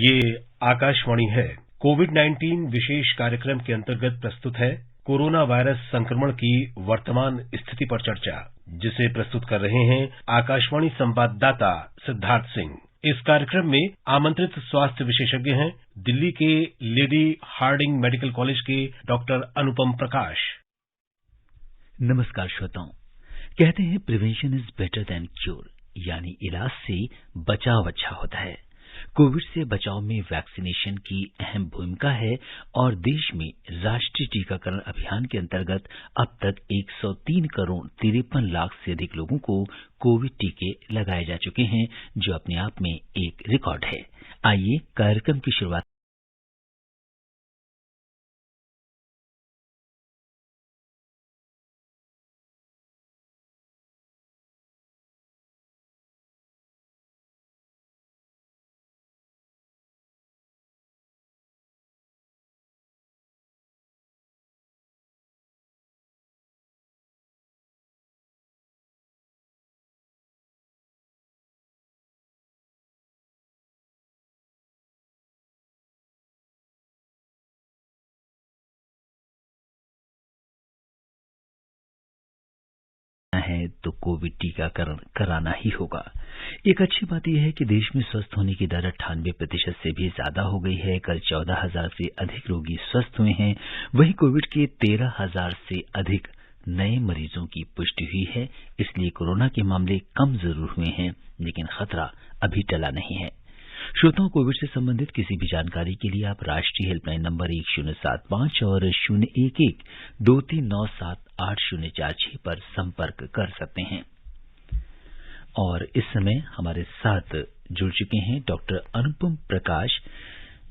ये आकाशवाणी है। कोविड-19 विशेष कार्यक्रम के अंतर्गत प्रस्तुत है कोरोना वायरस संक्रमण की वर्तमान स्थिति पर चर्चा, जिसे प्रस्तुत कर रहे हैं आकाशवाणी संवाददाता सिद्धार्थ सिंह। इस कार्यक्रम में आमंत्रित स्वास्थ्य विशेषज्ञ हैं दिल्ली के लेडी हार्डिंग मेडिकल कॉलेज के डॉक्टर अनुपम प्रकाश। नमस्कार श्रोताओं, कहते हैं prevention is better than cure, यानी इलाज से बचाव अच्छा होता है। कोविड से बचाव में वैक्सीनेशन की अहम भूमिका है और देश में राष्ट्रीय टीकाकरण अभियान के अंतर्गत अब तक 103 करोड़ 53 लाख से अधिक लोगों को कोविड टीके लगाए जा चुके हैं, जो अपने आप में एक रिकॉर्ड है। आइए कार्यक्रम की शुरुआत है तो कोविड टीकाकरण कराना ही होगा। एक अच्छी बात यह है कि देश में स्वस्थ होने की दर 98% से भी ज्यादा हो गई है। कल 14,000 से अधिक रोगी स्वस्थ हुए हैं। वहीं कोविड के 13,000 से अधिक नए मरीजों की पुष्टि हुई है। इसलिए कोरोना के मामले कम जरूर हुए हैं, लेकिन खतरा अभी टला नहीं है। श्रोताओं, कोविड से संबंधित किसी भी जानकारी के लिए आप राष्ट्रीय हेल्पलाइन नंबर 1075 और 011-239-7846 पर संपर्क कर सकते हैं। और इस समय हमारे साथ जुड़ चुके हैं डॉक्टर अनुपम प्रकाश,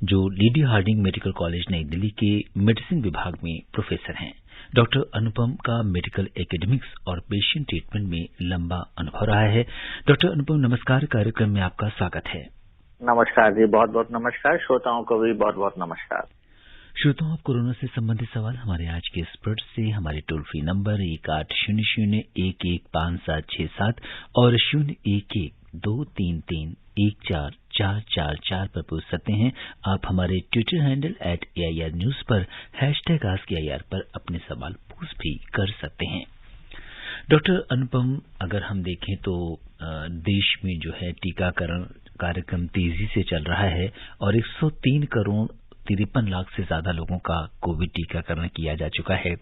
जो लेडी हार्डिंग मेडिकल कॉलेज नई दिल्ली के मेडिसिन विभाग में प्रोफेसर हैं। डॉक्टर अनुपम का मेडिकल एकेडमिक्स और पेशेंट ट्रीटमेंट में लंबा अनुभव रहा है। डॉक्टर अनुपम, नमस्कार। कार्यक्रम में आपका स्वागत है। नमस्कार जी, बहुत बहुत नमस्कार। श्रोताओं को भी बहुत बहुत नमस्कार। श्रोताओं, आप कोरोना से संबंधित सवाल हमारे आज के एक्सपर्ट से हमारे टोल फ्री नंबर 1800-115767 और 011-233-14444 पर पूछ सकते हैं। आप हमारे ट्विटर हैंडल @AIR News पर #AskAIR पर अपने सवाल पूछ भी कर सकते हैं। डॉक्टर अनुपम, अगर हम देखें तो देश में जो है टीकाकरण कार्यक्रम तेजी से चल रहा है और 103 करोड़ 53 लाख से ज्यादा लोगों का कोविड टीकाकरण किया जा चुका है,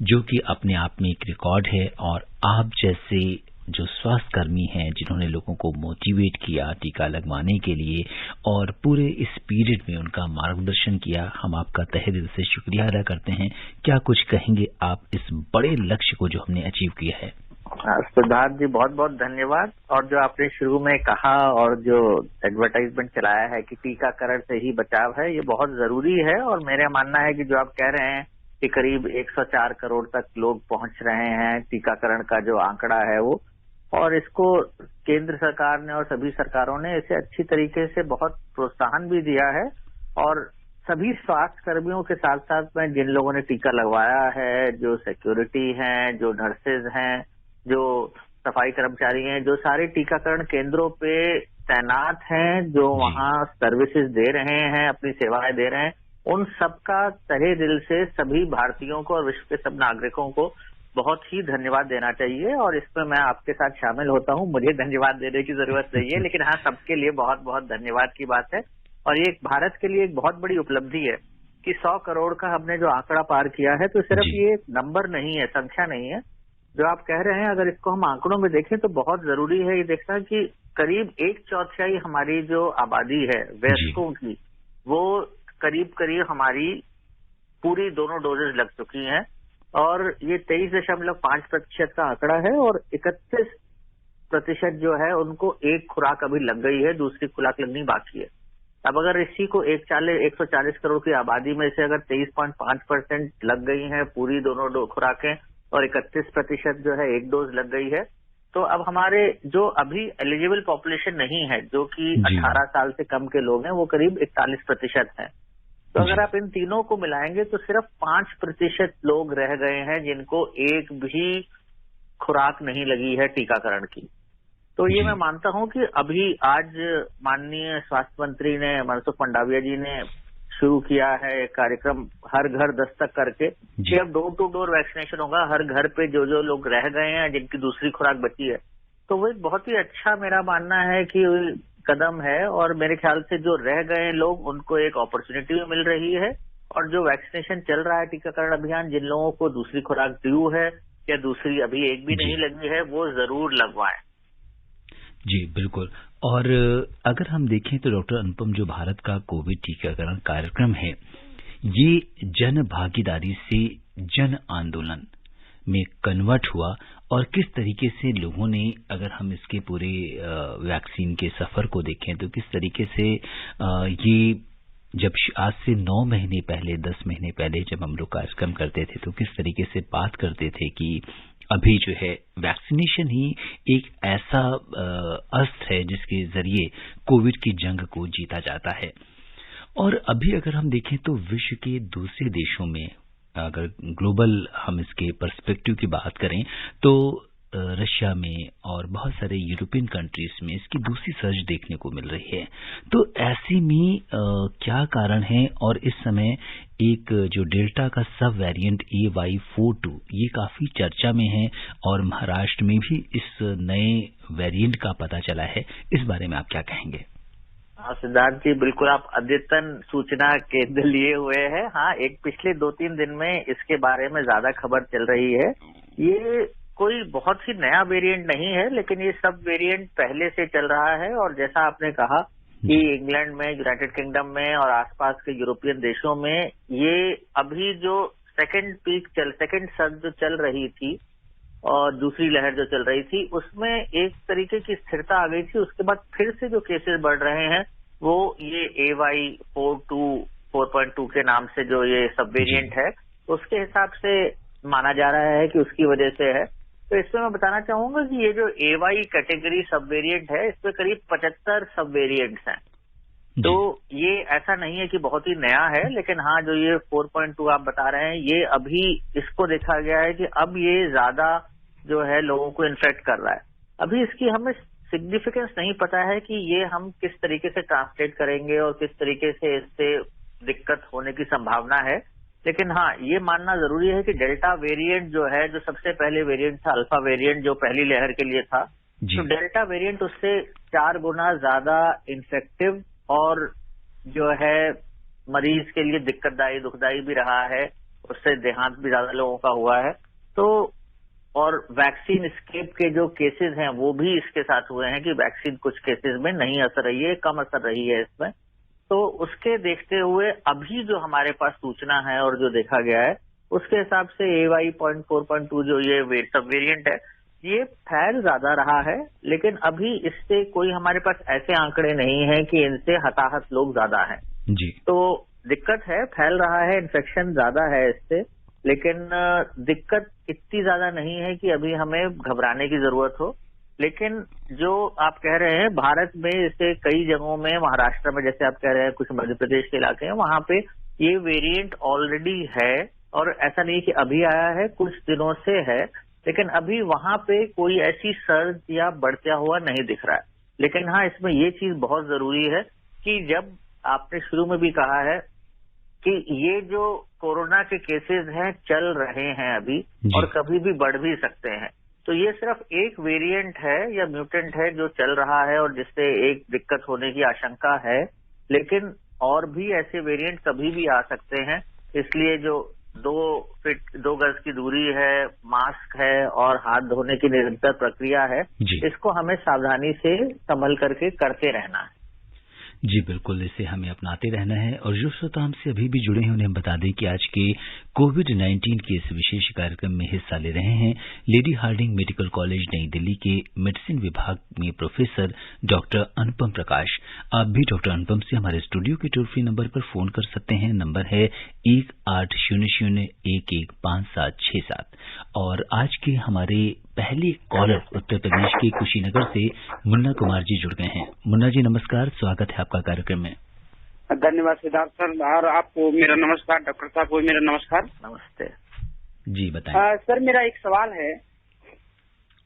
जो कि अपने आप में एक रिकॉर्ड है। और आप जैसे जो स्वास्थ्य कर्मी हैं, जिन्होंने लोगों को मोटिवेट किया टीका लगवाने के लिए और पूरे इस पीरियड में उनका मार्गदर्शन किया, हम आपका तहे दिल से शुक्रिया अदा करते हैं। क्या कुछ कहेंगे आप इस बड़े लक्ष्य को जो हमने अचीव किया है? सिद्धार्थ जी, बहुत बहुत धन्यवाद। और जो आपने शुरू में कहा और जो एडवर्टाइजमेंट चलाया है कि टीकाकरण से ही बचाव है, ये बहुत जरूरी है। और मेरा मानना है कि जो आप कह रहे हैं कि करीब 104 करोड़ तक लोग पहुंच रहे हैं, टीकाकरण का जो आंकड़ा है वो, और इसको केंद्र सरकार ने और सभी सरकारों ने इसे अच्छी तरीके से बहुत प्रोत्साहन भी दिया है। और सभी स्वास्थ्य कर्मियों के साथ साथ में जिन लोगों ने टीका लगवाया है, जो सिक्योरिटी हैं, जो नर्सेज हैं, जो सफाई कर्मचारी हैं, जो सारे टीकाकरण केंद्रों पे तैनात हैं, जो वहां सर्विसेज दे रहे हैं, अपनी सेवाएं दे रहे हैं, उन सबका तहे दिल से सभी भारतीयों को और विश्व के सब नागरिकों को बहुत ही धन्यवाद देना चाहिए। और इसमें मैं आपके साथ शामिल होता हूं। मुझे धन्यवाद देने की जरूरत नहीं है, लेकिन हाँ, सबके लिए बहुत बहुत धन्यवाद की बात है। और ये भारत के लिए एक बहुत बड़ी उपलब्धि है कि 100 करोड़ का हमने जो आंकड़ा पार किया है। तो सिर्फ ये नंबर नहीं है, संख्या नहीं है जो आप कह रहे हैं। अगर इसको हम आंकड़ों में देखें तो बहुत जरूरी है ये देखना कि करीब 1/4 हमारी जो आबादी है वयस्कों की, वो करीब करीब हमारी पूरी दोनों डोजेज लग चुकी हैं। और ये 23.5% का आंकड़ा है। और 31% जो है उनको एक खुराक अभी लग गई है, दूसरी खुराक लगनी बाकी है। अब अगर इसी को 140 करोड़ की आबादी में से अगर 23.5% लग गई हैं पूरी दोनों खुराकें और 31% जो है एक डोज लग गई है, तो अब हमारे जो अभी एलिजिबल पॉपुलेशन नहीं है, जो कि 18 साल से कम के लोग हैं, वो करीब 41% हैं। तो अगर आप इन तीनों को मिलाएंगे तो सिर्फ 5% लोग रह गए हैं जिनको एक भी खुराक नहीं लगी है टीकाकरण की। तो ये मैं मानता हूं कि अभी आज माननीय स्वास्थ्य मंत्री ने मनसुख मंडाविया जी ने शुरू किया है एक कार्यक्रम हर घर दस्तक करके कि अब डोर टू डोर वैक्सीनेशन होगा। हर घर पे जो जो लोग रह गए हैं जिनकी दूसरी खुराक बची है, तो वो एक बहुत ही अच्छा मेरा मानना है कि कदम है। और मेरे ख्याल से जो रह गए लोग उनको एक अपॉर्चुनिटी भी मिल रही है। और जो वैक्सीनेशन चल रहा है टीकाकरण अभियान, जिन लोगों को दूसरी खुराक ड्यू है या दूसरी अभी एक भी नहीं लगी है, वो जरूर लगवाएं। जी बिल्कुल। और अगर हम देखें तो डॉक्टर अनुपम, जो भारत का कोविड टीकाकरण कार्यक्रम है, ये जन भागीदारी से जन आंदोलन में कन्वर्ट हुआ और किस तरीके से लोगों ने, अगर हम इसके पूरे वैक्सीन के सफर को देखें तो किस तरीके से ये जब आज से 9 महीने पहले, 10 महीने पहले जब हम लोग कार्यक्रम करते थे तो किस तरीके से बात करते थे कि अभी जो है वैक्सीनेशन ही एक ऐसा अस्त्र है जिसके जरिए कोविड की जंग को जीता जाता है। और अभी अगर हम देखें तो विश्व के दूसरे देशों में, अगर ग्लोबल हम इसके पर्सपेक्टिव की बात करें तो रशिया में और बहुत सारे यूरोपियन कंट्रीज में इसकी दूसरी सर्ज देखने को मिल रही है। तो ऐसे में क्या कारण है? और इस समय एक जो डेल्टा का सब वेरिएंट AY42 ये काफी चर्चा में है और महाराष्ट्र में भी इस नए वेरिएंट का पता चला है। इस बारे में आप क्या कहेंगे? सिद्धार्थ जी, बिल्कुल आप अद्यतन सूचना केंद्र लिए हुए हैं। हाँ, एक पिछले 2-3 दिन में इसके बारे में ज्यादा खबर चल रही है। ये कोई बहुत ही नया वेरिएंट नहीं है, लेकिन ये सब वेरिएंट पहले से चल रहा है। और जैसा आपने कहा कि इंग्लैंड में, यूनाइटेड किंगडम में और आसपास के यूरोपियन देशों में ये अभी जो सेकेंड सर्ज जो चल रही थी और दूसरी लहर जो चल रही थी, उसमें एक तरीके की स्थिरता आ गई थी। उसके बाद फिर से जो केसेस बढ़ रहे हैं वो ये AY42 4.2 के नाम से जो ये सब वेरिएंट है, उसके हिसाब से माना जा रहा है कि उसकी वजह से है। तो इसमें मैं बताना चाहूंगा कि ये जो AY कैटेगरी सब वेरिएंट है, इसमें करीब 75 सब वेरिएंट्स हैं। तो ये ऐसा नहीं है कि बहुत ही नया है, लेकिन हाँ, जो ये 4.2 आप बता रहे हैं, ये अभी इसको देखा गया है कि अब ये ज्यादा जो है लोगों को इन्फेक्ट कर रहा है। अभी इसकी हमें सिग्निफिकेंस नहीं पता है कि ये हम किस तरीके से ट्रांसलेट करेंगे और किस तरीके से इससे दिक्कत होने की संभावना है। लेकिन हाँ, ये मानना जरूरी है कि डेल्टा वेरिएंट जो है, जो सबसे पहले वेरिएंट था, अल्फा वेरिएंट जो पहली लहर के लिए था, तो डेल्टा वेरिएंट उससे 4 गुना ज्यादा इन्फेक्टिव और जो है मरीज के लिए दिक्कतदायी, दुखदायी भी रहा है। उससे देहांत भी ज्यादा लोगों का हुआ है। तो और वैक्सीन एस्केप के जो केसेस हैं वो भी इसके साथ हुए हैं कि वैक्सीन कुछ केसेस में नहीं असर रही है, कम असर रही है इसमें। तो उसके देखते हुए अभी जो हमारे पास सूचना है और जो देखा गया है, उसके हिसाब से AY.4.2 जो ये सब वेरिएंट है, ये फैल ज्यादा रहा है। लेकिन अभी इससे कोई हमारे पास ऐसे आंकड़े नहीं है कि इनसे हताहत लोग ज्यादा हैं जी। तो दिक्कत है, फैल रहा है, इन्फेक्शन ज्यादा है इससे, लेकिन दिक्कत इतनी ज्यादा नहीं है कि अभी हमें घबराने की जरूरत हो। लेकिन जो आप कह रहे हैं, भारत में इसे कई जगहों में, महाराष्ट्र में जैसे आप कह रहे हैं, कुछ मध्य प्रदेश के इलाके हैं, वहां पे ये वेरिएंट ऑलरेडी है। और ऐसा नहीं कि अभी आया है, कुछ दिनों से है, लेकिन अभी वहां पे कोई ऐसी सर्ज या बढ़ता हुआ नहीं दिख रहा है। लेकिन हाँ, इसमें ये चीज बहुत जरूरी है कि जब आपने शुरू में भी कहा है कि ये जो कोरोना के केसेस हैं चल रहे हैं अभी और कभी भी बढ़ भी सकते हैं, तो ये सिर्फ एक वेरिएंट है या म्यूटेंट है जो चल रहा है और जिससे एक दिक्कत होने की आशंका है। लेकिन और भी ऐसे वेरिएंट कभी भी आ सकते हैं। इसलिए जो 2 गज की दूरी है, मास्क है और हाथ धोने की निरंतर प्रक्रिया है, इसको हमें सावधानी से संभल करके करते रहना है। जी बिल्कुल, इसे हमें अपनाते रहना है। और जो श्रोता हमसे अभी भी जुड़े हैं उन्हें हम बता दें कि आज के कोविड-19 के इस विशेष कार्यक्रम में हिस्सा ले रहे हैं लेडी हार्डिंग मेडिकल कॉलेज नई दिल्ली के मेडिसिन विभाग में प्रोफेसर डॉक्टर अनुपम प्रकाश। आप भी डॉक्टर अनुपम से हमारे स्टूडियो के टोल फ्री नंबर पर फोन कर सकते हैं। नंबर है 1800-115767। और आज के हमारे पहले कॉलर उत्तर प्रदेश के कुशीनगर से मुन्ना कुमार जी जुड़ गए हैं। मुन्ना जी नमस्कार, स्वागत है आपका कार्यक्रम में। धन्यवाद सिद्धार्थ सर, और आपको मेरा नमस्कार। डॉक्टर साहब को मेरा नमस्कार। नमस्ते जी बताएं। सर मेरा एक सवाल है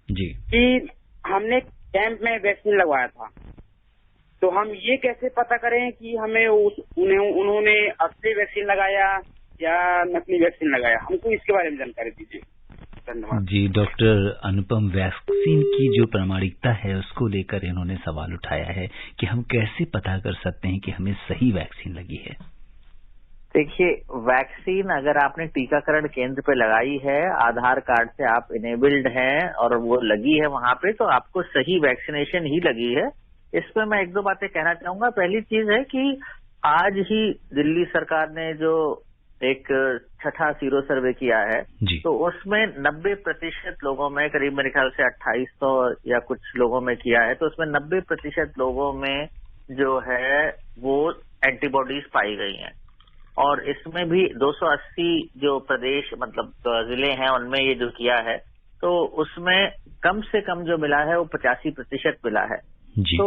जी कि हमने कैंप में वैक्सीन लगवाया था। तो हम ये कैसे पता करें कि हमें उन्होंने असली वैक्सीन लगाया या नकली वैक्सीन लगाया? हमको इसके बारे में जानकारी दीजिए। धन्यवाद जी। डॉक्टर अनुपम, वैक्सीन की जो प्रामाणिकता है उसको लेकर इन्होंने सवाल उठाया है कि हम कैसे पता कर सकते हैं कि हमें सही वैक्सीन लगी है। देखिए, वैक्सीन अगर आपने टीकाकरण केंद्र पे लगाई है, आधार कार्ड से आप इनेबल्ड हैं और वो लगी है वहां पे, तो आपको सही वैक्सीनेशन ही लगी है। इसमें मैं एक दो बातें कहना चाहूंगा। पहली चीज है कि आज ही दिल्ली सरकार ने जो एक छठा सीरो सर्वे किया है, तो उसमें 90% लोगों में, करीब मेरे ख्याल से 2800 या कुछ लोगों में किया है, तो उसमें 90% लोगों में जो है वो एंटीबॉडीज पाई गई हैं। और इसमें भी 280 जो प्रदेश मतलब जिले हैं उनमें ये जो किया है, तो उसमें कम से कम जो मिला है वो 85% मिला है। तो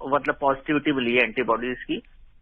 मतलब पॉजिटिविटी मिली है एंटीबॉडीज की।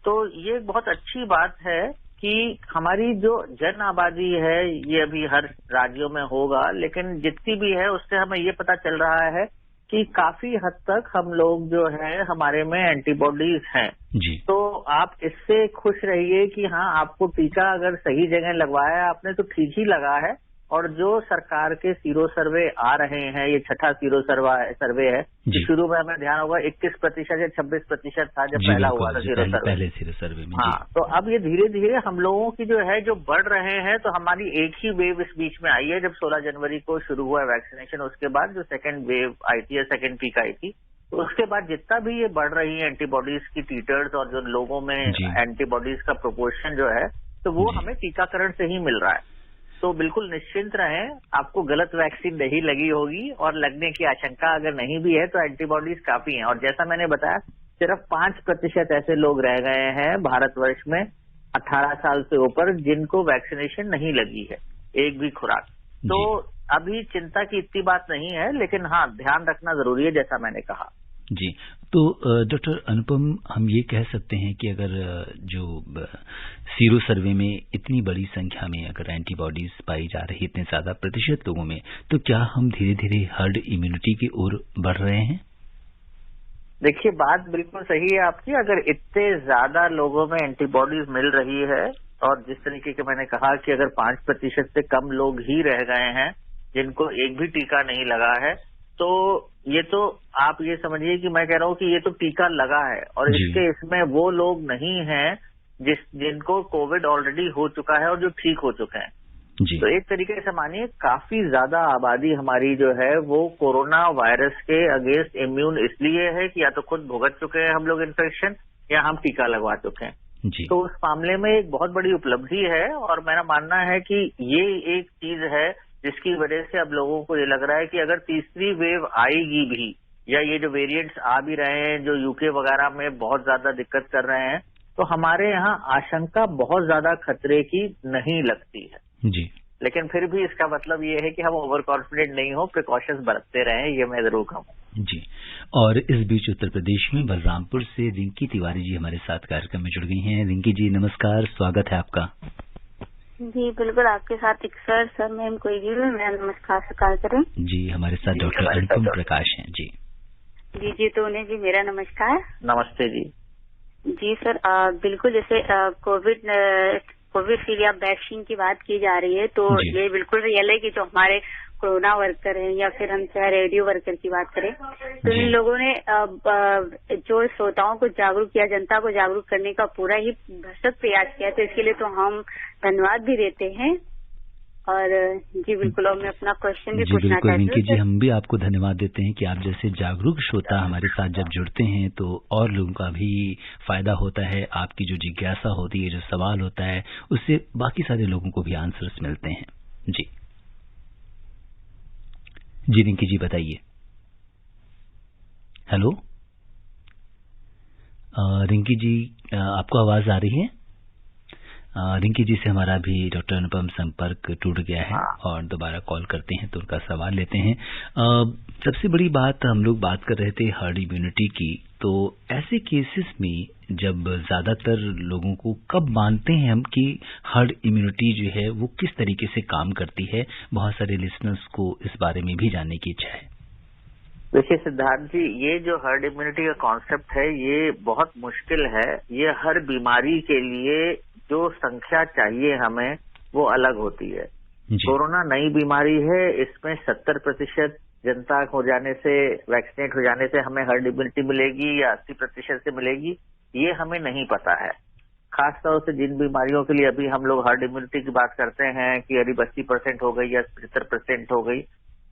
तो ये बहुत अच्छी बात है कि हमारी जो जन आबादी है ये अभी हर राज्यों में होगा, लेकिन जितनी भी है उससे हमें ये पता चल रहा है कि काफी हद तक हम लोग जो है हमारे में एंटीबॉडीज हैं जी। तो आप इससे खुश रहिए कि हाँ, आपको टीका अगर सही जगह लगवाया है आपने तो ठीक ही लगा है। और जो सरकार के सीरो सर्वे आ रहे हैं, ये छठा सीरो सर्वे है, शुरू में हमें ध्यान होगा 21% या 26% था जब पहला हुआ था सीरो सर्वे, पहले सीरो सर्वे में। हाँ, तो अब ये धीरे धीरे हम लोगों की जो है जो बढ़ रहे हैं, तो हमारी एक ही वेव इस बीच में आई है जब 16 जनवरी को शुरू हुआ वैक्सीनेशन। उसके बाद जो सेकेंड वेव आई थी या सेकेंड पीक आई थी, तो उसके बाद जितना भी ये बढ़ रही है एंटीबॉडीज की टीटर्स और जो लोगों में एंटीबॉडीज का प्रोपोर्शन जो है, तो वो हमें टीकाकरण से ही मिल रहा है। तो बिल्कुल निश्चिंत रहें, आपको गलत वैक्सीन नहीं लगी होगी और लगने की आशंका अगर नहीं भी है तो एंटीबॉडीज काफी हैं। और जैसा मैंने बताया, सिर्फ 5% ऐसे लोग रह गए हैं भारतवर्ष में 18 साल से ऊपर जिनको वैक्सीनेशन नहीं लगी है, एक भी खुराक। तो अभी चिंता की इतनी बात नहीं है, लेकिन हाँ, ध्यान रखना जरूरी है जैसा मैंने कहा जी। तो डॉक्टर अनुपम, हम ये कह सकते हैं कि अगर जो सीरो सर्वे में इतनी बड़ी संख्या में अगर एंटीबॉडीज पाई जा रही है, इतने ज्यादा प्रतिशत लोगों में, तो क्या हम धीरे धीरे हर्ड इम्यूनिटी की ओर बढ़ रहे हैं? देखिए, बात बिल्कुल सही है आपकी। अगर इतने ज्यादा लोगों में एंटीबॉडीज मिल रही है और जिस तरीके के मैंने कहा कि अगर 5% से कम लोग ही रह गए हैं जिनको एक भी टीका नहीं लगा है, तो ये तो आप ये समझिए कि मैं कह रहा हूं कि ये तो टीका लगा है और इसमें वो लोग नहीं हैं जिनको कोविड ऑलरेडी हो चुका है और जो ठीक हो चुके हैं जी। तो एक तरीके से मानिए काफी ज्यादा आबादी हमारी जो है वो कोरोना वायरस के अगेंस्ट इम्यून इसलिए है कि या तो खुद भुगत चुके हैं हम लोग इन्फेक्शन या हम टीका लगवा चुके हैं जी। तो उस मामले में एक बहुत बड़ी उपलब्धि है और मेरा मानना है कि ये एक चीज है जिसकी वजह से अब लोगों को ये लग रहा है कि अगर तीसरी वेव आएगी भी या ये जो वेरिएंट्स आ भी रहे हैं जो यूके वगैरह में बहुत ज्यादा दिक्कत कर रहे हैं, तो हमारे यहाँ आशंका बहुत ज्यादा खतरे की नहीं लगती है जी। लेकिन फिर भी इसका मतलब ये है कि हम ओवर कॉन्फिडेंट नहीं हो, प्रिकॉशंस बरतते रहें, ये मैं जरूर कहूँ जी। और इस बीच उत्तर प्रदेश में बलरामपुर से रिंकी तिवारी जी हमारे साथ कार्यक्रम में जुड़ गई हैं। रिंकी जी नमस्कार, स्वागत है आपका। जी बिल्कुल, आपके साथ एक सर मैम कोई भी मैं नमस्कार स्वीकार करें जी। हमारे साथ डॉक्टर अनुपम प्रकाश हैं जी। जी तो उन्हें जी मेरा नमस्कार। नमस्ते जी। जी सर, बिल्कुल जैसे कोविशील्ड या वैक्सीन की बात की जा रही है, तो ये बिल्कुल रियल है कि जो हमारे कोरोना वर्कर हैं या फिर हम चाहे रेडियो वर्कर की बात करें, तो इन लोगों ने जो श्रोताओं को जागरूक किया, जनता को जागरूक करने का पूरा ही भरसक प्रयास किया, तो इसके लिए तो हम धन्यवाद भी देते हैं। और जी बिल्कुल, और मैं अपना क्वेश्चन भी पूछना चाहती हूँ। रिंकी जी, हम भी आपको धन्यवाद देते हैं कि आप जैसे जागरूक श्रोता हमारे साथ जब जुड़ते हैं तो और लोगों का भी फायदा होता है। आपकी जो जिज्ञासा होती है, जो सवाल होता है, उससे बाकी सारे लोगों को भी आंसर्स मिलते हैं जी। जी रिंकी जी बताइए। हेलो रिंकी जी, आपको आवाज आ रही है? रिंकी जी से हमारा भी डॉक्टर अनुपम संपर्क टूट गया है और दोबारा कॉल करते हैं तो उनका सवाल लेते हैं। सबसे बड़ी बात, हम लोग बात कर रहे थे हर्ड इम्यूनिटी की, तो ऐसे केसेस में जब ज्यादातर लोगों को कब मानते हैं हम कि हर्ड इम्यूनिटी जो है वो किस तरीके से काम करती है? बहुत सारे लिसनर्स को इस बारे में भी जानने की इच्छा है। देखिए सिद्धार्थ जी, ये जो हर्ड इम्यूनिटी का कॉन्सेप्ट है ये बहुत मुश्किल है। ये हर बीमारी के लिए जो संख्या चाहिए हमें वो अलग होती है। कोरोना नई बीमारी है, इसमें 70% जनता हो जाने से, वैक्सीनेट हो जाने से हमें हर्ड इम्यूनिटी मिलेगी या 80% से मिलेगी, ये हमें नहीं पता है। खासतौर से जिन बीमारियों के लिए अभी हम लोग हर्ड इम्यूनिटी की बात करते हैं कि करीब 80% हो गई या 75% हो गई,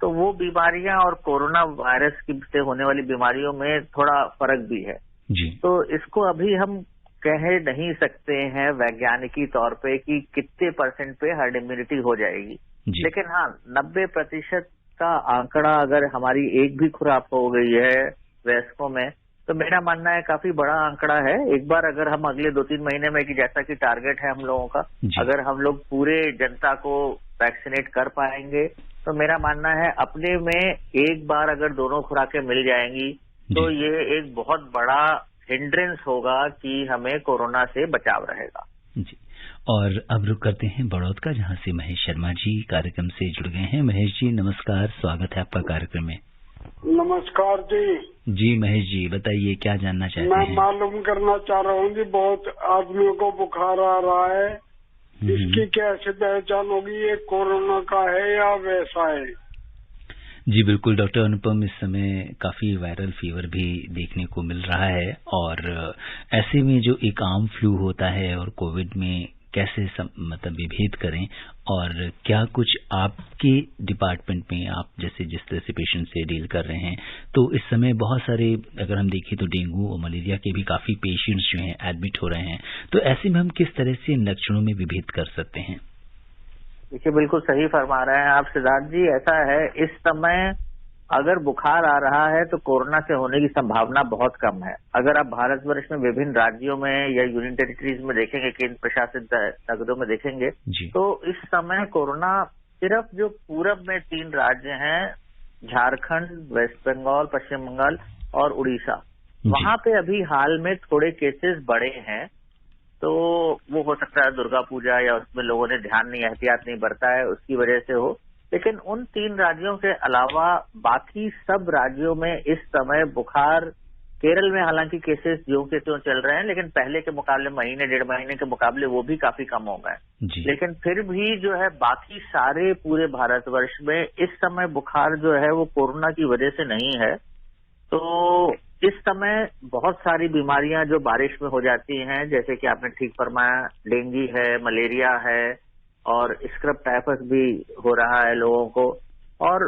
तो वो बीमारियां और कोरोना वायरस की से होने वाली बीमारियों में थोड़ा फर्क भी है जी। तो इसको अभी हम कह नहीं सकते हैं वैज्ञानिकी तौर पे कि कितने % पे हर्ड इम्यूनिटी हो जाएगी, लेकिन हाँ 90% का आंकड़ा अगर हमारी एक भी खुराक हो गई है वयस्कों में, तो मेरा मानना है काफी बड़ा आंकड़ा है। एक बार अगर हम अगले 2-3 महीने में, कि जैसा कि टारगेट है हम लोगों का, अगर हम लोग पूरे जनता को वैक्सीनेट कर पाएंगे तो मेरा मानना है अपने में एक बार अगर दोनों खुराकें मिल जाएंगी तो ये एक बहुत बड़ा हिंड्रेंस होगा कि हमें कोरोना से बचाव रहेगा जी। और अब रुक करते हैं बड़ौद का, जहां से महेश शर्मा जी कार्यक्रम से जुड़ गए हैं। महेश जी नमस्कार, स्वागत है आपका कार्यक्रम में। नमस्कार जी। जी महेश जी बताइए, क्या जानना चाहते हैं? मैं मालूम करना चाह रहा हूँ जी, बहुत आदमियों को बुखार आ रहा है, इसकी कैसे पहचान होगी, ये कोरोना का है या वैसा है? जी बिल्कुल डॉक्टर अनुपम, इस समय काफी वायरल फीवर भी देखने को मिल रहा है, और ऐसे में जो एक आम फ्लू होता है और कोविड में कैसे मतलब विभेद करें, और क्या कुछ आपके डिपार्टमेंट में आप जैसे जिस तरह से पेशेंट से डील कर रहे हैं, तो इस समय बहुत सारे अगर हम देखें तो डेंगू और मलेरिया के भी काफी पेशेंट्स जो हैं एडमिट हो रहे हैं, तो ऐसे में हम किस तरह से लक्षणों में विभेद कर सकते हैं? देखिए बिल्कुल सही फरमा रहे हैं आप सिद्धार्थ जी। ऐसा है, इस समय अगर बुखार आ रहा है तो कोरोना से होने की संभावना बहुत कम है। अगर आप भारतवर्ष में विभिन्न राज्यों में या यूनियन टेरिटरीज में देखेंगे, केंद्र प्रशासित नगरों में देखेंगे, तो इस समय कोरोना सिर्फ जो पूरब में 3 राज्य हैं, झारखंड, वेस्ट बंगाल, पश्चिम बंगाल और उड़ीसा, वहां पे अभी हाल में थोड़े केसेस बढ़े हैं। तो वो हो सकता है दुर्गा पूजा या उसमें लोगों ने ध्यान नहीं, एहतियात नहीं बरता है, उसकी वजह से हो। लेकिन उन 3 राज्यों के अलावा बाकी सब राज्यों में इस समय बुखार, केरल में हालांकि केसेस ज्यों के त्यों चल रहे हैं, लेकिन पहले के मुकाबले महीने 1.5 महीने के मुकाबले वो भी काफी कम हो गए। लेकिन फिर भी जो है बाकी सारे पूरे भारतवर्ष में इस समय बुखार जो है वो कोरोना की वजह से नहीं है। तो इस समय बहुत सारी बीमारियां जो बारिश में हो जाती हैं, जैसे कि आपने ठीक फरमाया, डेंगू है, मलेरिया है और स्क्रब टाइफस भी हो रहा है लोगों को, और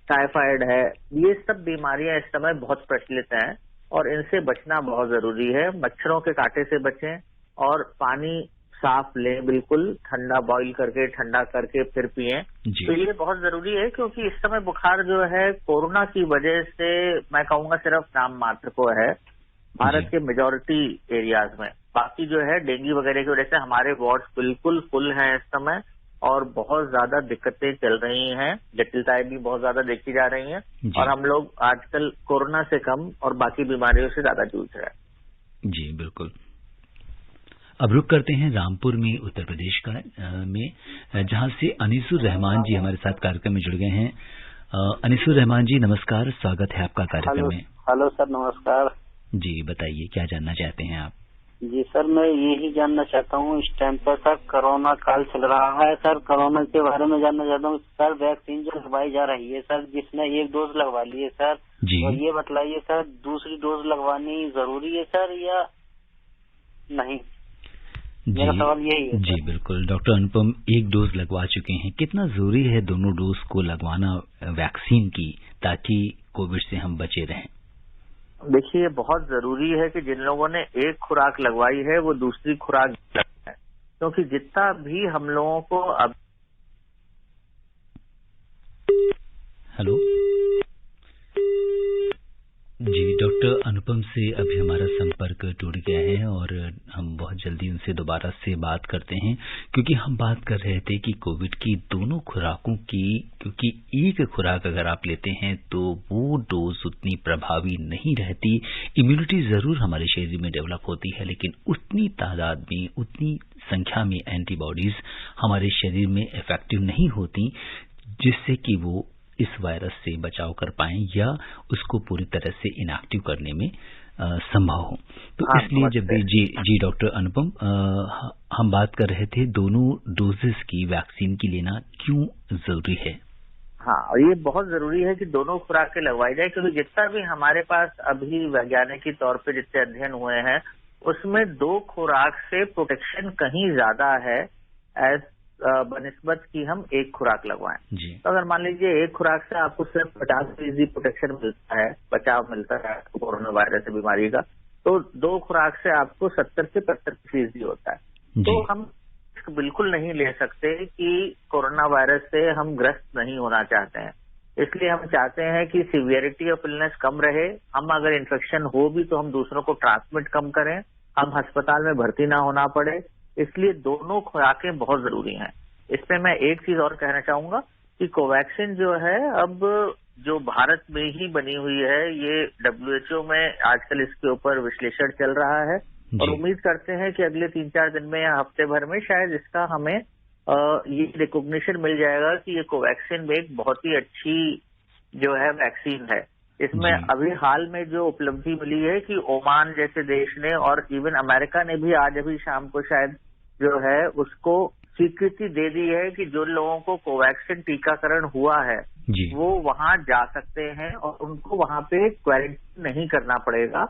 टाइफाइड है, ये सब बीमारियां इस समय बहुत प्रचलित हैं और इनसे बचना बहुत जरूरी है। मच्छरों के कांटे से बचें और पानी साफ लें, बिल्कुल ठंडा बॉईल करके, ठंडा करके फिर पिएं। तो ये बहुत जरूरी है, क्योंकि इस समय बुखार जो है कोरोना की वजह से मैं कहूंगा सिर्फ नाम मात्र को है भारत के मेजॉरिटी एरियाज में। बाकी जो है डेंगू वगैरह की वजह से हमारे वार्ड्स बिल्कुल फुल हैं इस समय, और बहुत ज्यादा दिक्कतें चल रही हैं, जटिलताएं भी बहुत ज्यादा देखी जा रही हैं, और हम लोग आजकल कोरोना से कम और बाकी बीमारियों से ज्यादा जूझ रहे हैं। जी बिल्कुल। अब रुक करते हैं रामपुर में, उत्तर प्रदेश का में, जहां से अनीसुर रहमान जी हमारे साथ कार्यक्रम में जुड़ गए हैं। अनीसुर रहमान जी नमस्कार, स्वागत है आपका कार्यक्रम में। हेलो सर, नमस्कार जी। बताइए क्या जानना चाहते हैं आप? जी सर, मैं यही जानना चाहता हूँ, इस टाइम पर सर कोरोना काल चल रहा है सर, कोरोना के बारे में जानना चाहता हूँ सर। वैक्सीन जो लगवाई जा रही है सर, जिसने 1 डोज लगवा ली है सर, और ये बतलाइए सर दूसरी डोज लगवानी जरूरी है सर या नहीं? मेरा सवाल यही है। जी बिल्कुल डॉक्टर अनुपम, 1 डोज लगवा चुके हैं, कितना जरूरी है दोनों डोज को लगवाना वैक्सीन की, ताकि कोविड से हम बचे रहें? देखिए बहुत जरूरी है कि जिन लोगों ने 1 खुराक लगवाई है वो दूसरी खुराक लगवाए, क्योंकि जितना भी हम लोगों को अब हेलो जी, डॉक्टर अनुपम से अभी हमारा संपर्क टूट गया है और हम बहुत जल्दी उनसे दोबारा से बात करते हैं, क्योंकि हम बात कर रहे थे कि कोविड की दोनों खुराकों की, क्योंकि एक खुराक अगर आप लेते हैं तो वो डोज उतनी प्रभावी नहीं रहती। इम्यूनिटी जरूर हमारे शरीर में डेवलप होती है, लेकिन उतनी तादाद में, उतनी संख्या में एंटीबॉडीज हमारे शरीर में इफेक्टिव नहीं होती, जिससे कि वो इस वायरस से बचाव कर पाएं या उसको पूरी तरह से इनएक्टिव करने में संभव हो। तो इसलिए जब भी जी डॉक्टर अनुपम, हम बात कर रहे थे दोनों डोजेस की वैक्सीन की लेना क्यों जरूरी है? हाँ, और ये बहुत जरूरी है कि दोनों खुराकें लगवाई जाए, क्योंकि जितना भी हमारे पास अभी वैज्ञानिक तौर पे जितने अध्ययन हुए हैं उसमें 2 खुराक से प्रोटेक्शन कहीं ज्यादा है एज बनिस्बत की हम 1 खुराक लगवाएं। तो अगर मान लीजिए 1 खुराक से आपको सिर्फ 50% प्रोटेक्शन मिलता है, बचाव मिलता है कोरोना वायरस बीमारी का, तो 2 खुराक से आपको 70 से 75% होता है। तो हम बिल्कुल नहीं ले सकते कि कोरोना वायरस से हम ग्रस्त नहीं होना चाहते हैं, इसलिए हम चाहते हैं कि सीवियरिटी ऑफ इलनेस कम रहे। हम अगर इन्फेक्शन हो भी तो हम दूसरों को ट्रांसमिट कम करें, हम अस्पताल में भर्ती ना होना पड़े, इसलिए दोनों खुराकें बहुत जरूरी हैं। इसमें मैं एक चीज और कहना चाहूंगा कि कोवैक्सीन जो है अब जो भारत में ही बनी हुई है, ये WHO में आजकल इसके ऊपर विश्लेषण चल रहा है और उम्मीद करते हैं कि अगले 3-4 दिन में या हफ्ते भर में शायद इसका हमें ये रिकॉग्निशन मिल जाएगा कि ये कोवैक्सीन में एक बहुत ही अच्छी जो है वैक्सीन है। इसमें अभी हाल में जो उपलब्धि मिली है कि ओमान जैसे देश ने और इवन अमेरिका ने भी आज अभी शाम को शायद जो है उसको स्वीकृति दे दी है कि जो लोगों को कोवैक्सीन टीकाकरण हुआ है वो वहां जा सकते हैं और उनको वहां पे क्वारंटीन नहीं करना पड़ेगा,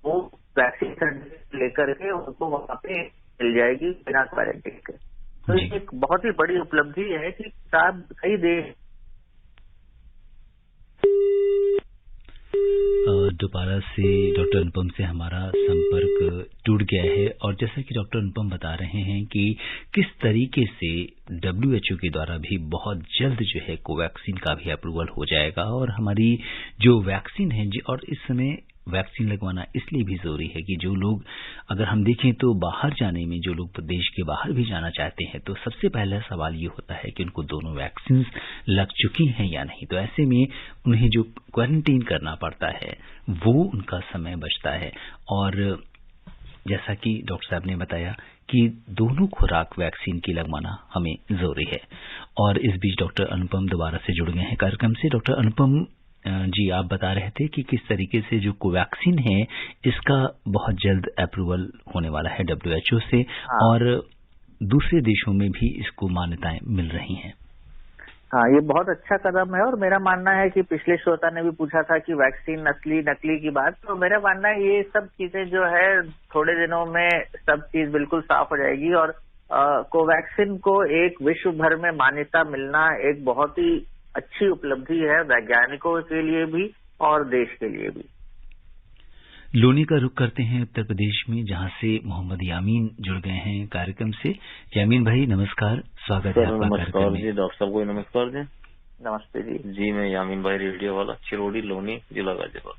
वो वैक्सीन सर्टिफिकेट लेकर के उनको वहां पे मिल जाएगी बिना क्वारंटीन के। तो ये एक बहुत ही बड़ी उपलब्धि है कि कई देश दोबारा से डॉक्टर अनुपम से हमारा संपर्क टूट गया है और जैसा कि डॉक्टर अनुपम बता रहे हैं कि किस तरीके से WHO के द्वारा भी बहुत जल्द जो है कोवैक्सीन का भी अप्रूवल हो जाएगा और हमारी जो वैक्सीन है और इस समय वैक्सीन लगवाना इसलिए भी जरूरी है कि जो लोग, अगर हम देखें तो बाहर जाने में जो लोग देश के बाहर भी जाना चाहते हैं तो सबसे पहला सवाल ये होता है कि उनको दोनों वैक्सीन लग चुकी हैं या नहीं। तो ऐसे में उन्हें जो क्वारंटीन करना पड़ता है वो उनका समय बचता है और जैसा कि डॉक्टर साहब ने बताया कि दोनों खुराक वैक्सीन की लगवाना हमें जरूरी है। और इस बीच डॉक्टर अनुपम दोबारा से जुड़ गए हैं कार्यक्रम से। डॉक्टर अनुपम जी, आप बता रहे थे कि किस तरीके से जो कोवैक्सीन है इसका बहुत जल्द अप्रूवल होने वाला है WHO से और दूसरे देशों में भी इसको मान्यताएं मिल रही हैं। हाँ, ये बहुत अच्छा कदम है और मेरा मानना है कि पिछले श्रोता ने भी पूछा था कि वैक्सीन असली नकली की बात, तो मेरा मानना है ये सब चीजें जो है थोड़े दिनों में सब चीज बिल्कुल साफ हो जाएगी और कोवैक्सीन को एक विश्व भर में मान्यता मिलना एक बहुत ही अच्छी उपलब्धि है वैज्ञानिकों के लिए भी और देश के लिए भी। लोनी का रुख करते हैं उत्तर प्रदेश में, जहां से मोहम्मद यामीन जुड़ गए हैं कार्यक्रम से। यामीन भाई नमस्कार, स्वागत है आपका कार्यक्रम में। जी डॉक्टर साहब को नमस्कार जी। नमस्ते जी। जी मैं यामीन भाई, रेडियो वाला, चिरोड़ी, लोनी, जिला गाजीपुर।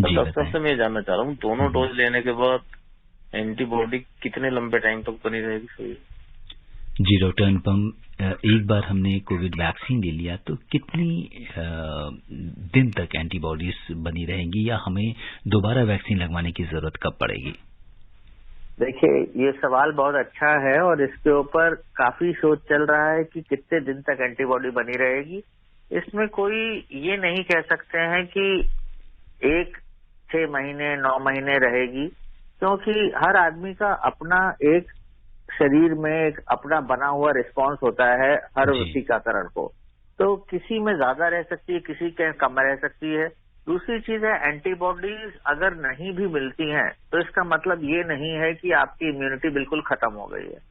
डॉक्टर साहब से मैं जानना चाह रहा हूँ दोनों डोज लेने के बाद एंटीबॉडी कितने लंबे टाइम तक बनी रहेगी सही? जी डॉक्टर अनुपम, एक बार हमने कोविड वैक्सीन ले लिया तो कितनी दिन तक एंटीबॉडीज बनी रहेंगी या हमें दोबारा वैक्सीन लगवाने की जरूरत कब पड़ेगी? देखिए, ये सवाल बहुत अच्छा है और इसके ऊपर काफी शोध चल रहा है कि कितने दिन तक एंटीबॉडी बनी रहेगी। इसमें कोई ये नहीं कह सकते हैं कि 6 महीने 9 महीने रहेगी, क्योंकि हर आदमी का अपना एक शरीर में एक अपना बना हुआ रिस्पांस होता है हर टीकाकरण को, तो किसी में ज्यादा रह सकती है, किसी के कम रह सकती है। दूसरी चीज है, एंटीबॉडीज अगर नहीं भी मिलती हैं तो इसका मतलब ये नहीं है कि आपकी इम्यूनिटी बिल्कुल खत्म हो गई है,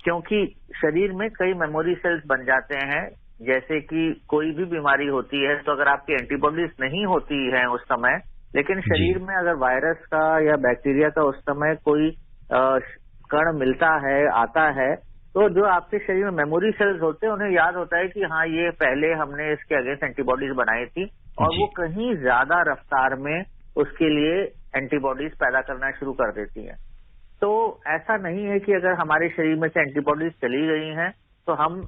क्योंकि शरीर में कई मेमोरी सेल्स बन जाते हैं। जैसे कि कोई भी बीमारी होती है तो अगर आपकी एंटीबॉडीज नहीं होती है उस समय, लेकिन शरीर में अगर वायरस का या बैक्टीरिया का उस समय कोई कण मिलता है, आता है, तो जो आपके शरीर में मेमोरी सेल्स होते हैं उन्हें याद होता है कि हाँ ये पहले हमने इसके अगेंस्ट एंटीबॉडीज बनाई थी और वो कहीं ज्यादा रफ्तार में उसके लिए एंटीबॉडीज पैदा करना शुरू कर देती हैं। तो ऐसा नहीं है कि अगर हमारे शरीर में से एंटीबॉडीज चली गई हैं तो हम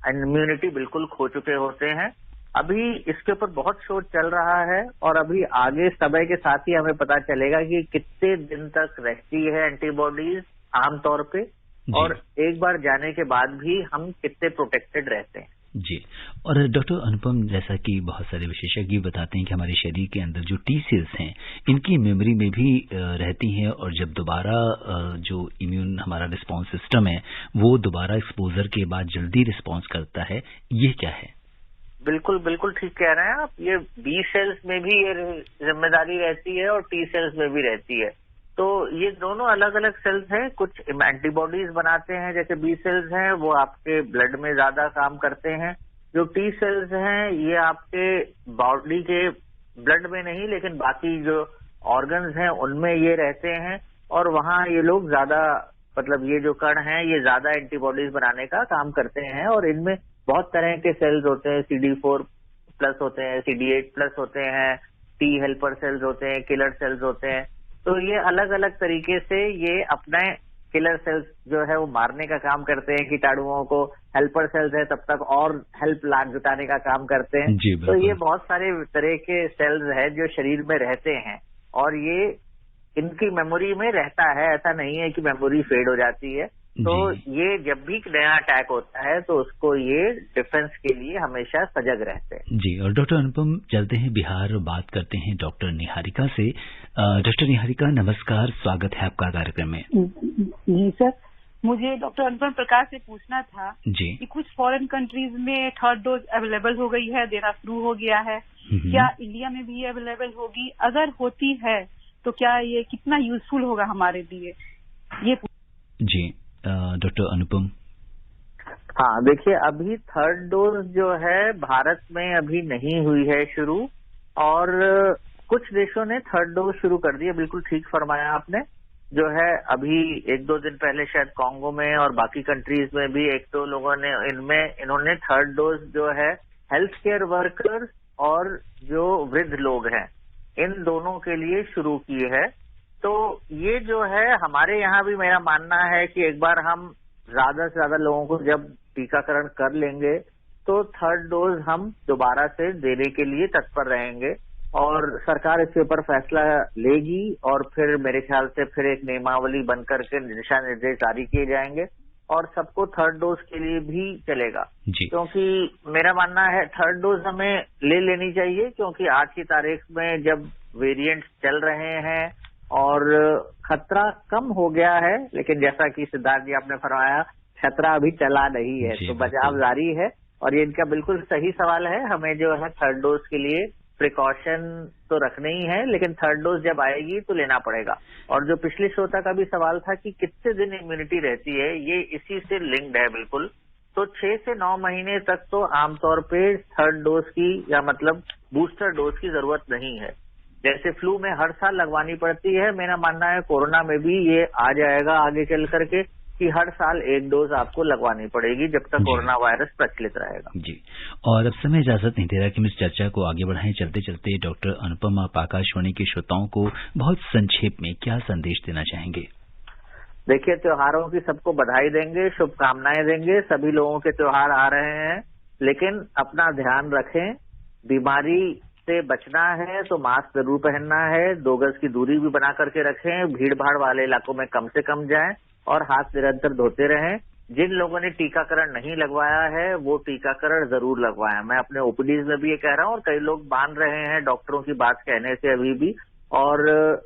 इम्यूनिटी बिल्कुल खो चुके होते हैं। अभी इसके ऊपर बहुत शोध चल रहा है और अभी आगे समय के साथ ही हमें पता चलेगा कि कितने दिन तक रहती है एंटीबॉडीज आमतौर पे और एक बार जाने के बाद भी हम कितने प्रोटेक्टेड रहते हैं। जी। और डॉक्टर अनुपम, जैसा कि बहुत सारे विशेषज्ञ बताते हैं कि हमारे शरीर के अंदर जो टी सेल्स हैं इनकी मेमोरी में भी रहती हैं और जब दोबारा जो इम्यून हमारा रिस्पॉन्स सिस्टम है वो दोबारा एक्सपोजर के बाद जल्दी रिस्पॉन्स करता है, ये क्या है? बिल्कुल बिल्कुल ठीक कह रहे हैं आप। ये बी सेल्स में भी ये जिम्मेदारी रहती है और टी सेल्स में भी रहती है। तो ये दोनों अलग अलग सेल्स हैं। कुछ एंटीबॉडीज बनाते हैं, जैसे बी सेल्स हैं वो आपके ब्लड में ज्यादा काम करते हैं। जो टी सेल्स हैं ये आपके बॉडी के ब्लड में नहीं लेकिन बाकी जो ऑर्गन्स हैं उनमें ये रहते हैं और वहाँ ये लोग ज्यादा, मतलब ये जो कण हैं ये ज्यादा एंटीबॉडीज बनाने का काम करते हैं। और इनमें बहुत तरह के सेल्स होते हैं, CD4+ होते हैं, CD8+ होते हैं, टी हेल्पर सेल्स होते हैं, किलर सेल्स होते हैं। तो ये अलग अलग तरीके से ये अपने किलर सेल्स जो है वो मारने का काम करते हैं कीटाणुओं को, हेल्पर सेल्स है तब तक और हेल्प जुटाने का काम करते हैं। तो ये बहुत सारे तरह के सेल्स है जो शरीर में रहते हैं और ये इनकी मेमोरी में रहता है। ऐसा नहीं है कि मेमोरी फेड हो जाती है। तो ये जब भी नया अटैक होता है तो उसको ये डिफेंस के लिए हमेशा सजग रहते हैं। जी। और डॉक्टर अनुपम, चलते हैं बिहार, बात करते हैं डॉक्टर निहारिका से। डॉक्टर निहारिका, नमस्कार, स्वागत है आपका कार्यक्रम में। जी सर, मुझे डॉक्टर अनुपम प्रकाश से पूछना था जी कि कुछ फॉरेन कंट्रीज में थर्ड डोज अवेलेबल हो गई है, देना शुरू हो गया है, क्या इंडिया में भी अवेलेबल होगी? अगर होती है तो क्या ये कितना यूजफुल होगा हमारे लिए, ये जी डॉक्टर अनुपम। हाँ, देखिए अभी थर्ड डोज जो है भारत में अभी नहीं हुई है शुरू और कुछ देशों ने थर्ड डोज शुरू कर दी है। बिल्कुल ठीक फरमाया आपने। जो है अभी 1-2 दिन पहले शायद कांगो में और बाकी कंट्रीज में भी 1-2 लोगों ने इन्होंने थर्ड डोज जो है हेल्थ केयर वर्कर्स और जो वृद्ध लोग हैं इन दोनों के लिए शुरू की है। तो ये जो है हमारे यहाँ भी मेरा मानना है कि एक बार हम ज्यादा से ज्यादा लोगों को जब टीकाकरण कर लेंगे तो थर्ड डोज हम दोबारा से देने के लिए तत्पर रहेंगे और सरकार इसके ऊपर फैसला लेगी और फिर मेरे ख्याल से फिर एक नियमावली बनकर के दिशा निर्देश जारी किए जाएंगे और सबको थर्ड डोज के लिए भी चलेगा। क्योंकि मेरा मानना है थर्ड डोज हमें ले लेनी चाहिए, क्योंकि आज की तारीख में जब वेरिएंट्स चल रहे हैं और खतरा कम हो गया है, लेकिन जैसा कि सिद्धार्थ जी आपने फरमाया खतरा अभी चला नहीं है, तो बचाव जारी है। और ये इनका बिल्कुल सही सवाल है। हमें जो है थर्ड डोज के लिए प्रिकॉशन तो रखना ही है, लेकिन थर्ड डोज जब आएगी तो लेना पड़ेगा। और जो पिछले श्रोता का भी सवाल था कि कितने दिन इम्यूनिटी रहती है, ये इसी से लिंक्ड है बिल्कुल। तो 6 से 9 महीने तक तो आमतौर पे थर्ड डोज की या मतलब बूस्टर डोज की जरूरत नहीं है। जैसे फ्लू में हर साल लगवानी पड़ती है, मेरा मानना है कोरोना में भी ये आ जाएगा आगे चल करके कि हर साल 1 डोज आपको लगवानी पड़ेगी जब तक कोरोना वायरस प्रचलित रहेगा। जी। और अब समय इजाजत नहीं दे रहा कि हम इस चर्चा को आगे बढ़ाएं। चलते चलते डॉक्टर अनुपम, आप आकाशवाणी के श्रोताओं को बहुत संक्षेप में क्या संदेश देना चाहेंगे? देखिए, त्योहारों की सबको बधाई देंगे, शुभकामनाएं देंगे। सभी लोगों के त्योहार आ रहे हैं, लेकिन अपना ध्यान रखें। बीमारी से बचना है तो मास्क जरूर पहनना है, 2 गज की दूरी भी बना करके रखें, भीड़ भाड़ वाले इलाकों में कम से कम जाएं और हाथ निरंतर धोते रहें। जिन लोगों ने टीकाकरण नहीं लगवाया है वो टीकाकरण जरूर लगवाएं। मैं अपने ओपीडीज में भी ये कह रहा हूँ और कई लोग मान रहे हैं डॉक्टरों की बात कहने से अभी भी, और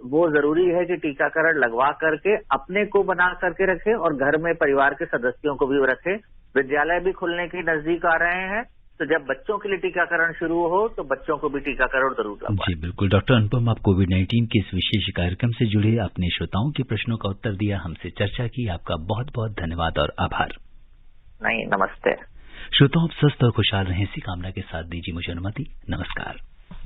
वो जरूरी है कि टीकाकरण लगवा करके अपने को बना करके रखें और घर में परिवार के सदस्यों को भी रखें। विद्यालय भी खुलने के नजदीक आ रहे हैं, तो जब बच्चों के लिए टीकाकरण शुरू हो तो बच्चों को भी टीकाकरण जरूर लगवाएं। जी बिल्कुल। डॉक्टर अनुपम, आप कोविड-19 के इस विशेष कार्यक्रम से जुड़े अपने श्रोताओं के प्रश्नों का उत्तर दिया, हमसे चर्चा की, आपका बहुत बहुत धन्यवाद और आभार। नहीं, नमस्ते। श्रोताओं, आप स्वस्थ और खुशहाल रहें, इसी कामना के साथ दीजिए मुझे अनुमति। नमस्कार।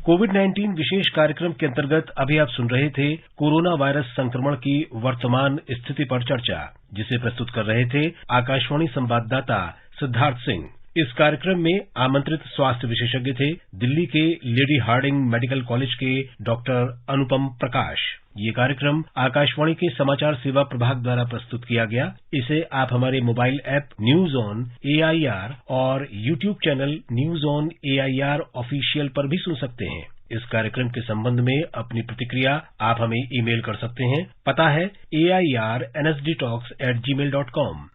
कोविड-19 विशेष कार्यक्रम के अंतर्गत अभी आप सुन रहे थे कोरोना वायरस संक्रमण की वर्तमान स्थिति पर चर्चा, जिसे प्रस्तुत कर रहे थे आकाशवाणी संवाददाता सिद्धार्थ सिंह। इस कार्यक्रम में आमंत्रित स्वास्थ्य विशेषज्ञ थे दिल्ली के लेडी हार्डिंग मेडिकल कॉलेज के डॉक्टर अनुपम प्रकाश। ये कार्यक्रम आकाशवाणी के समाचार सेवा प्रभाग द्वारा प्रस्तुत किया गया। इसे आप हमारे mobile app news on AIR और YouTube channel news on AIR official पर भी सुन सकते हैं। इस कार्यक्रम के संबंध में अपनी प्रतिक्रिया आप हमें ईमेल कर सकते हैं। पता है AIRNSDtalks@gmail.com।